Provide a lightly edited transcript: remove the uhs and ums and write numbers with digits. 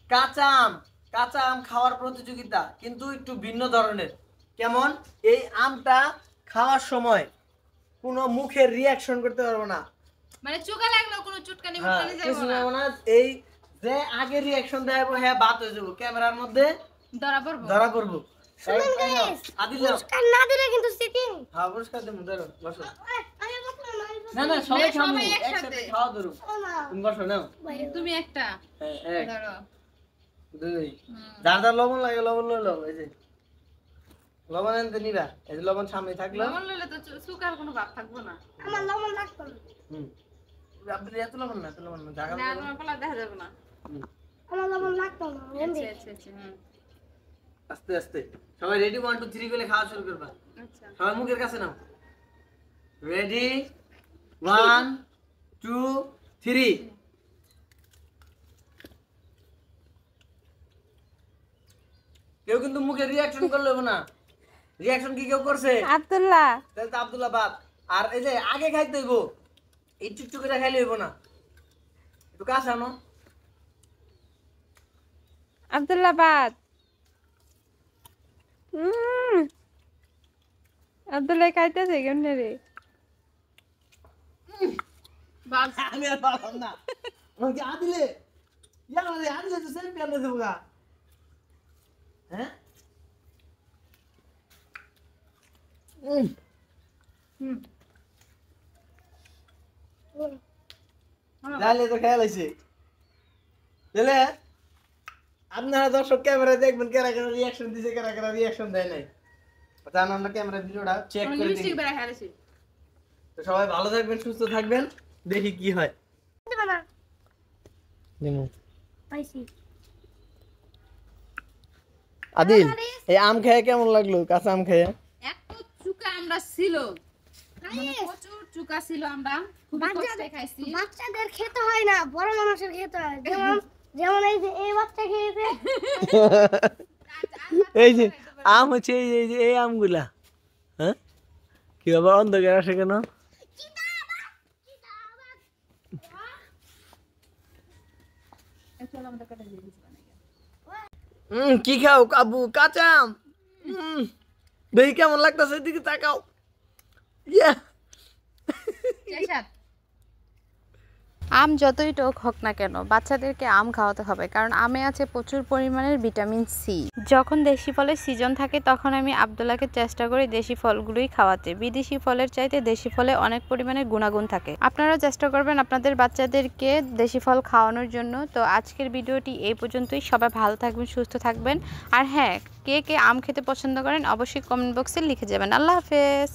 কাঁচা আম কাঁচা আম খাওয়ার প্রতিযোগিতা, কিন্তু একটু ভিন্ন ধরনের। কেমন? এই আমটা খাওয়ার সময় কোনো মুখের রিয়াকশন করতে পারবো না, মানে চোখে লাগলো কোনো চুটকানি হ্যাঁ মুটকানি যাবে কিছু না। যাবো না। এই যে আগে রিয়াকশন দেবো, হ্যাঁ বাদ হয়ে যাবো, ক্যামেরার মধ্যে ধরা পড়বো। আদিল পুরস্কার না দিলে কিন্তু চিটিং। হ্যাঁ পুরস্কার দেবো, ধরো বসো। না না সবাই খাবো একসাথে, খাওয়া ধরো। তুমি বসো, নাও তুমি একটা এক ধরো। দুই, যার যার লবণ লাগে লবণ লইলো। এই যে লবণ আনতে নিবা, এই যে লবণ সামনে থাকলো। লবণ লইলে তো সুগার কোনো ভাব থাকবো না। আমার লবণ লাগতো না। আপনি এত লবণ না, এত লবণ না, জায়গা না তোমার কলা দেখা যাবে না। আমার লবণ লাগতো না। আচ্ছা আচ্ছা আস্তে আস্তে সবাই রেডি, 1 2 3 বলে খাওয়া শুরু করবা। আচ্ছা সবাই মুখের কাছে নাও। রেডি 1 2 3। কেউ কিন্তু মুখে রিয়াকশন করলে হবে না। রিয়াকশন কি কেউ করছে? আব্দুল্লাহ তাহলে তো আব্দুল্লাহ বাদ। আর এই যে আগে খাইতে হইব, একটু একটু করে খাইলে হইব না, একটু কাছে আনো। আব্দুল্লাহ বাদ। আব্দুল্লাহ খাইতেছে কেমনে রে? বাস আমি আর পারলাম না। ওকে আদিলে রে আদিলে তো সেলফি আনতে দেবো গা। হ্যাঁ তাহলে তো খেয়াল হয়েছে। তাহলে আপনারা দর্শক ক্যামেরা দেখবেন কারা কারা রিয়াকশন দিছে, কারা কারা রিয়াকশন দেয় নাই। জান আমরা ক্যামেরা ভিডিওটা চেক করে দেখি। লিপস্টিক বেরা খেলেছি। তো সবাই ভালো থাকবেন, সুস্থ থাকবেন, দেখি কি হয়। আদিল এই আম খেয়ে কেমন লাগলো? কাঁচা আম খেয়ে এত চুকা আমরা ছিল, মানে প্রচুর চুকা ছিল, আমরা খুব কষ্টে খাইছি। বাচ্চাদের খেতে হয় না, বড় মানুষের খেতে হয়। যেমন যেমন এই যে এই বাচ্চা খেয়েছে। এই যে আম হচ্ছে এই যে এই আমগুলা, হ্যাঁ কি বাবা অন্ধকার আসে কেন? কি খাও কাবু? কাঁচা আম। দেখি কেমন লাগতেছে, এদিকে তাকাও। ইয়া আম যতই টক হোক না কেন বাচ্চাদেরকে আম খাওয়াতে হবে, কারণ আমে আছে প্রচুর পরিমাণের ভিটামিন সি। যখন দেশি ফলের সিজন থাকে তখন আমি আব্দুল্লাহকে চেষ্টা করি দেশি ফলগুলোই খাওয়াতে। বিদেশি ফলের চাইতে দেশি ফলে অনেক পরিমাণে গুণাগুণ থাকে। আপনারা চেষ্টা করবেন আপনাদের বাচ্চাদেরকে দেশি ফল খাওয়ানোর জন্য। তো আজকের ভিডিওটি এই পর্যন্তই। সবাই ভালো থাকবেন, সুস্থ থাকবেন। আর হ্যাঁ, কে কে আম খেতে পছন্দ করেন অবশ্যই কমেন্ট বক্সে লিখে যাবেন। আল্লাহ হাফেজ।